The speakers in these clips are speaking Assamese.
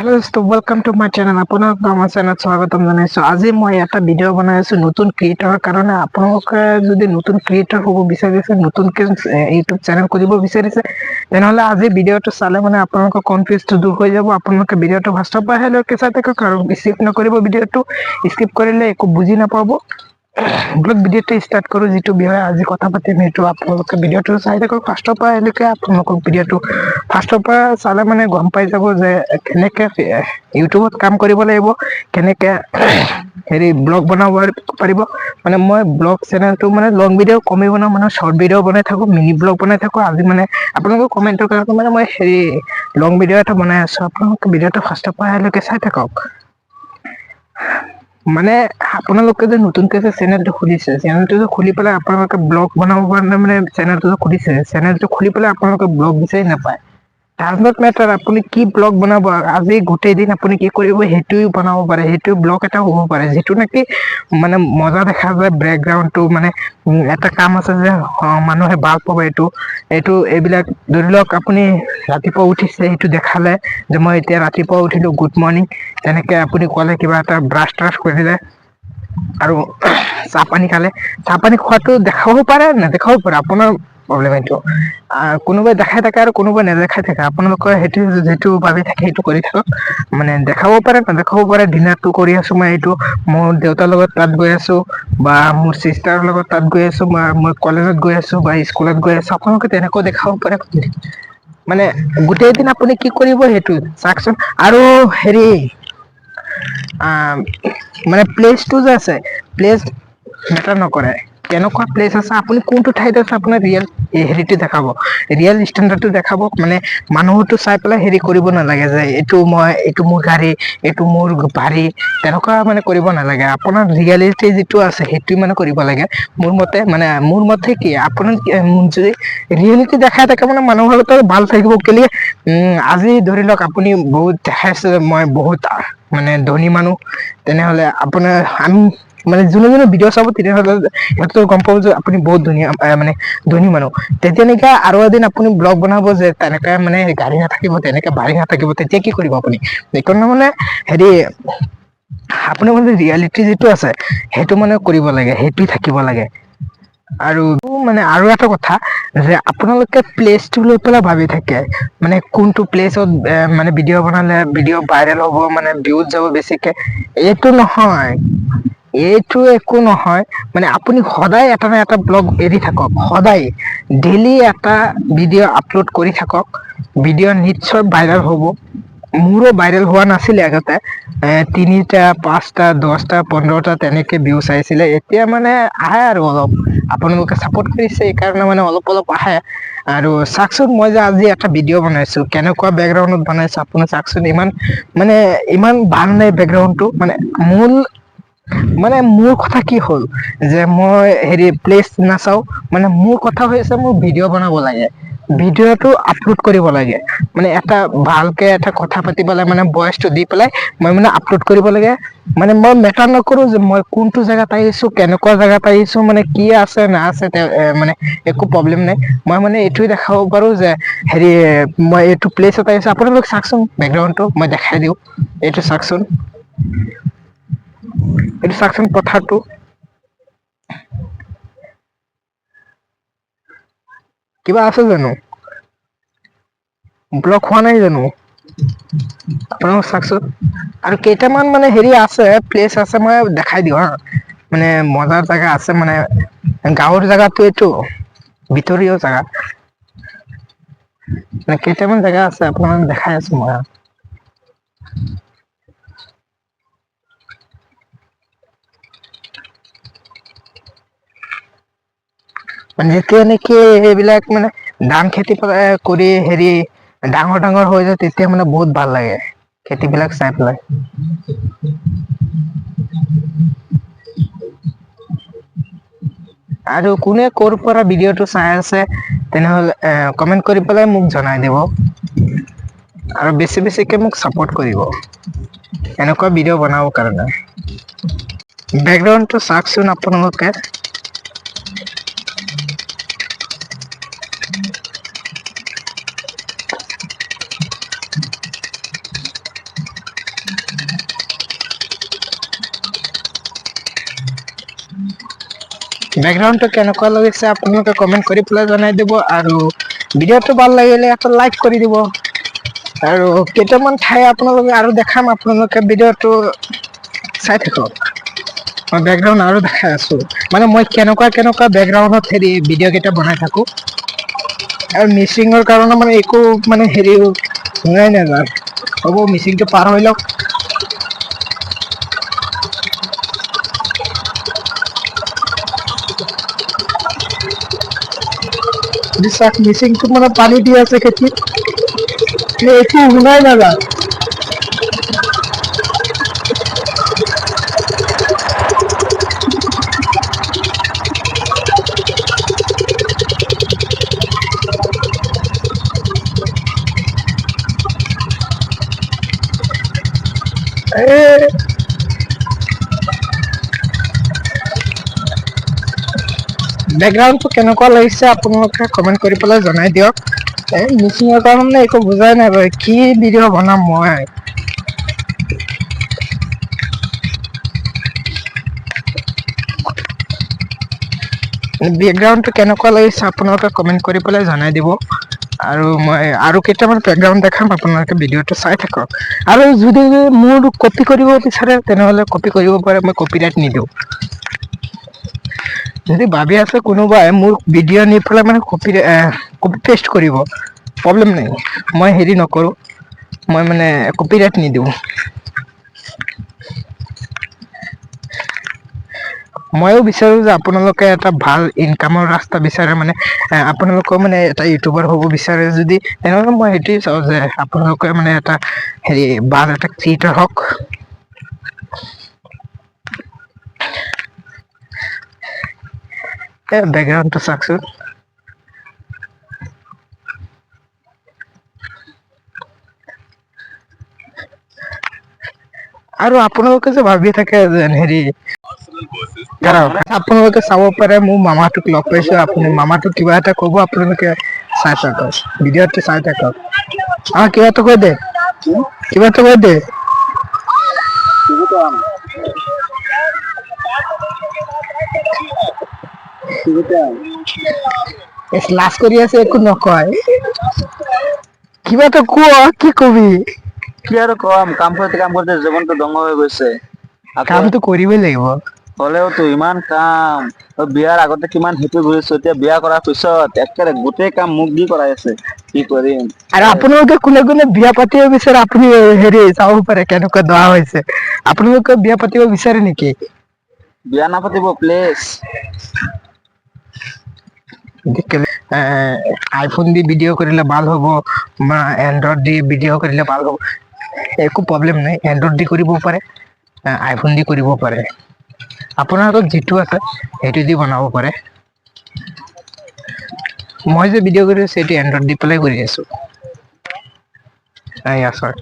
हेलो दोस्तों, वेलकम टू माय चैनल। আপোনাক আমাৰ চেনেলত স্বাগতম জনাইছো। আজি মই এটা ভিডিঅ' বনাই আছো নতুন ক্ৰিয়েটৰৰ কাৰণে। আপোনালোকে যদি নতুন ক্ৰিয়েটৰ হ'ব বিচাৰিছে, নতুনকৈ ইউটিউব চেনেল খুলিব বিচাৰিছে, তেনেহ'লে আজি ভিডিঅ'টো চালে মানে আপোনালোকৰ কনফিউজটো দূৰ হৈ যাব। আপোনালোকে ভিডিঅ'টো ফাৰ্ষ্টৰ পৰা শেষলৈকে চাই থাকক আৰু স্কিপ নকৰিব। ভিডিঅ'টো স্কিপ কৰিলে একো বুজি নাপাব। ব্লগ ভিডিঅ'টো ষ্টাৰ্ট কৰো। যিটো বিষয়ে আজি কথা পাতিম সেইটো আপোনালোকে ভিডিঅ'টো চাই থাকক ফাৰ্ষ্টৰ পৰা এনেকৈ। আপোনালোকক ভিডিঅ'টো ফাৰ্ষ্টৰ পৰা চালে মানে গম পাই যাব যে কেনেকে ইউটিউবত কাম কৰিব লাগিব, কেনেকে ব্লগ বনাব পাৰিব। মানে মই ব্লগ চেনেলটো মানে লং ভিডিঅ' কমেই বনাওঁ, মানে শৰ্ট ভিডিঅ' বনাই থাকো, মিনি ব্লগ বনাই থাকো। আজি মানে আপোনালোকৰ কমেন্টৰ কাৰণে মানে মই লং ভিডিঅ' এটা বনাই আছো। আপোনালোকে ভিডিঅ'টো ফাৰ্ষ্টৰ পৰা শেষলৈকে চাই থাকক। মানে আপোনালোকে যে নতুনকৈ যে চেনেলটো খুলিছে, চেনেলটো খুলি পেলাই আপোনালোকে ব্লগ বনাব কাৰণে মানে চেনেলটো খুলিছে, চেনেলটো খুলি পেলাই আপোনালোকে ব্লগ বিচাৰি নাপায়। ডাজ নট মেটাৰ আপুনি কি ব্লগ বনাব। আজি গোটেই দিন আপুনি কি কৰিব সেইটোও বনাব পাৰে, সেইটো ব্লগ এটা হ'ব পাৰে, যিটো নেকি মানে মজা দেখা যায়। বেকগ্ৰাউণ্ডটো মানে এটা কাম আছে যে মানুহে ভাল পাব। এইবিলাক ধৰি লওক আপুনি ৰাতিপুৱা উঠিছে, সেইটো দেখালে যে মই এতিয়া ৰাতিপুৱা উঠিলো, গুড মৰ্ণিং। তেনেকে আপুনি ক'লে, কিবা এটা ব্ৰাছ ট্ৰাছ কৰিলে আৰু চাহ পানী খালে, চাহ পানী খোৱাটো দেখাব পাৰে নেদেখাব পাৰে, আপোনাৰ প্ৰব্লেম এইটো। কোনোবাই দেখাই থাকে আৰু কোনোবাই নেদেখাই থাকে। আপোনালোকৰ সেইটো যিটো ভাবি থাকে সেইটো কৰি থাকক। মানে দেখাব পাৰে নেদেখাব পাৰে। ডিনাৰটো কৰি আছো মই, এইটো মোৰ দেউতাৰ লগত তাত গৈ আছো, বা মোৰ চিষ্টাৰৰ লগত তাত গৈ আছো, বা মই কলেজত গৈ আছো, বা স্কুলত গৈ আছো। আপোনালোকে তেনেকৈ দেখাব পাৰে। মানে গোটেই দিন আপুনি কি কৰিব সেইটো চাওকচোন। আৰু মানে প্লেচটো যে আছে, প্লেচ মেটাৰ নকৰে। কেনেকুৱা প্লেচ আছে, আপুনি কোনটো ঠাইত আছে, আপোনাৰ ৰিয়েল দেখাব, ৰিয়েল ষ্টেণ্ডাৰ্ডটো দেখাব। মানে মানুহতো চাই পেলাই কৰিব নালাগে যে এইটো মোৰ গাড়ী, এইটো মোৰ বাৰী, তেনেকুৱা মানে কৰিব নালাগে। আপোনাৰ ৰিয়েলিটি যিটো আছে সেইটো মানে কৰিব লাগে। মোৰ মতে কি, আপোনাৰ যদি ৰিয়েলিটি দেখাই থাকে মানে মানুহৰ ভাল থাকিব। কেলে আজি ধৰি লওক আপুনি বহুত দেখাইছে মই বহুত মানে ধনী মানুহ, তেনেহলে আপোনাৰ আমি মানে যোনে ভিডিঅ' চাব তেনেহলে সিহঁতো গম পাব যে আপুনি বহুত ধুনীয়া মানে ধনী মানুহ। তেতিয়ালৈকে আৰু এদিন আপুনি ব্লগ বনাব যে তেনেকে মানে গাড়ী নাথাকিব, তেনেকে বাৰী নাথাকিব, তেতিয়া কি কৰিব আপুনি? সেইকাৰণে মানে আপোনাৰ মানে ৰিয়েলিটি যিটো আছে সেইটো মানে কৰিব লাগে, সেইটো থাকিব লাগে। আৰু আৰু এটা কথা যে আপোনালোকে প্লেচটো লৈ পেলাই ভাবি থাকে, মানে কোনটো প্লেচত মানে ভিডিঅ' বনালে ভিডিঅ' ভাইৰেল হ'ব, মানে ভিউজ যাব বেছিকে। এইটো একো নহয়। মানে আপুনি সদায় এটা না এটা ব্লগ এৰি থাকক, সদায় ডেইলি এটা ভিডিঅ' আপলোড কৰি থাকক। ভিডিঅ' নিশ্চয় ভাইৰেল হ'ব। মোৰো ভাইৰেল হোৱা নাছিলে আগতে, 3টা 5টা 10টা 15টা তেনেকে ভিউজ আহিছিলে। এতিয়া মানে আহে আৰু অলপ, আপোনালোকে চাপোৰ্ট কৰিছে সেইকাৰণে মানে অলপ অলপ আহে। আৰু চাওকচোন, মই যে আজি এটা ভিডিঅ' বনাইছো, কেনেকুৱা বেকগ্ৰাউণ্ডত বনাইছো আপুনি চাওকচোন। ইমান ভাল নাই বেকগ্ৰাউণ্ডটো। মানে মোৰ কথা কি হ'ল যে মই প্লেচ নাচাও। মানে মোৰ কথা হৈছে মোৰ ভিডিঅ' বনাব লাগে, ভিডিঅ'টো আপলোড কৰিব লাগে। মানে এটা ভালকে এটা কথা পাতিব লাগে, মানে ভইচটো দি পেলাই মই মানে আপলোড কৰিব লাগে। মানে মই মেটাৰ নকৰো যে মই কোনটো জেগাত আহিছো, কেনেকুৱা জেগাত আহিছো, মানে কি আছে না আছে, মানে একো প্ৰব্লেম নাই। মই মানে এইটোয়ে দেখাব পাৰো যে মই এইটো প্লেচত আহিছো। আপোনালোক চাওকচোন বেকগ্ৰাউণ্ডটো মই দেখাই দিওঁ। এইটো চাওকচোন, পথাৰটো। কিবা আছে জানো? ব্লক হোৱা নাই জানো? আপোনালোক চাওকচোন। আৰু কেইটামান মানে আছে, প্লেচ আছে, মই দেখাই দিওঁ হা। মানে মজাৰ জেগা আছে, মানে গাঁৱৰ জেগাতো এইটো, ভিতৰীয় জেগা। কেইটামান জেগা আছে আপোনাক দেখাই আছো মই। মানে যেতিয়া নেকি এইবিলাক মানে ধান খেতি কৰি ডাঙৰ ডাঙৰ হৈ যায়, তেতিয়া মানে বহুত ভাল লাগে খেতি বিলাক চাই পেলাই। আৰু কোনে ক'ৰ পৰা ভিডিঅ'টো চাই আছে তেনেহলে কমেন্ট কৰি পেলাই মোক জনাই দিব। আৰু বেছি বেছিকে মোক চাপোৰ্ট কৰিব এনেকুৱা ভিডিঅ' বনাবৰ কাৰণে। বেকগ্ৰাউণ্ডটো চাওকচোন আপোনালোকে। বেকগ্ৰাউণ্ডটো কেনেকুৱা লাগিছে আপোনালোকে কমেণ্ট কৰি পেলাই জনাই দিব আৰু ভিডিঅ'টো ভাল লাগিলে এটা লাইক কৰি দিব আৰু কেইটামান ঠাই আপোনালোকে আৰু দেখাম আপোনালোকে ভিডিঅ'টো চাই থাকক মই বেকগ্ৰাউণ্ড আৰু দেখাই আছো মানে মই কেনেকুৱা বেকগ্ৰাউণ্ডত হেৰি ভিডিঅ' কেইটা বনাই থাকো আৰু মিচিঙৰ কাৰণে মানে একো মানে হেৰি শুনাই নাযায় হ'ব মিচিংটো পাৰ হৈ লওক বিশ্বাস মিচিংটো মানে পানী দি আছে খেতিত একো শুনাই নাযায় বেকগ্ৰাউণ্ডটো কেনেকুৱা লাগিছে আপোনালোকে কমেণ্ট কৰি পেলাই জনাই দিয়ক মিচিঙৰ কাৰণে একো বুজাই নাই বাৰু কি ভিডিঅ' বনাম মই বেকগ্ৰাউণ্ডটো কেনেকুৱা লাগিছে আপোনালোকে কমেণ্ট কৰি পেলাই জনাই দিব আৰু মই আৰু কেইটামান বেকগ্ৰাউণ্ড দেখাম আপোনালোকে ভিডিঅ'টো চাই থাকক আৰু যদি মোৰ কপি কৰিব বিচাৰে তেনেহ'লে কপি কৰিব পাৰে মই কপিৰাইট নিদিওঁ যদি ভাবি আছে কোনোবাই মোৰ ভিডিঅ' নি পেলাই মানে কপি পেষ্ট কৰিব প্ৰব্লেম নাই মই হেৰি নকৰোঁ মই মানে কপিৰাইট নিদিওঁ ময়ো বিচাৰো যে আপোনালোকে এটা ভাল ইনকামৰ ৰাস্তা বিচাৰে মানে আপোনালোকেও মানে এটা ইউটিউবাৰ হ'ব বিচাৰে যদি তেনেহ'লে মই সেইটোৱে চাওঁ যে আপোনালোকে মানে এটা হেৰি ভাল এটা ক্ৰিয়েটৰ হওক বেকগ্ৰাউণ্ডটো চাওকচোন আৰু আপোনালোকে যে ভাবি থাকে যে হেৰি আপোনালোকে চাব পাৰে মোৰ মামাটোক লগ পাইছো আপুনি মামাটোক কিবা এটা ক'ব আপোনালোকে চাই থাকক ভিডিঅ'টো চাই থাকক কিবা এটা কৈ দে লাজ কৰি আছে একো নকয় কিবা এটা কোৱা কি কবি কি আৰু কম কাম কৰোতে জীৱনটো দংগ হৈ গৈছে কামটো কৰিবই লাগিব হলেওতো ইমান কাম বিয়াৰ আগতে কিমান হেপি ঘূৰিছো এতিয়া বিয়া কৰাৰ পিছত একেবাৰে গোটেই কাম মোক দি কৰাই আছে কি কৰিম আৰু আপোনালোকে কোনে বিয়া পাতিব বিচাৰে আপুনি হেৰি চাব পাৰে কেনেকুৱা দৰা হৈছে আপোনালোকে বিয়া পাতিব বিচাৰে নেকি বিয়া নাপাতিব প্লিজ আইফোন দি ভিডিঅ' কৰিলে ভাল হ'ব বা এণ্ড্ৰইড দি ভিডিঅ' কৰিলে ভাল হ'ব একো প্ৰব্লেম নাই এণ্ড্ৰইড দি কৰিব পাৰে আইফোন দি কৰিব পাৰে আপোনাৰ হাতত যিটো আছে সেইটো দি বনাব পাৰে মই যে ভিডিঅ' কৰি আছো সেইটো এণ্ড্ৰইড দি পেলাই কৰি আছো সৰ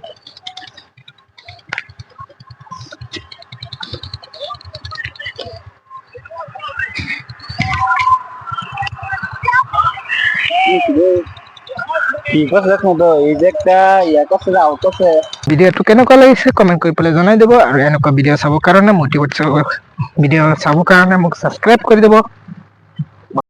ভিডিঅ'টো কেনেকুৱা লাগিছে কমেণ্ট কৰি পেলাই জনাই দিব আৰু এনেকুৱা ভিডিঅ' চাবৰ কাৰণে মটিভেট ভিডিঅ' চাবৰ কাৰণে মোক ছাবস্ক্ৰাইব কৰি দিব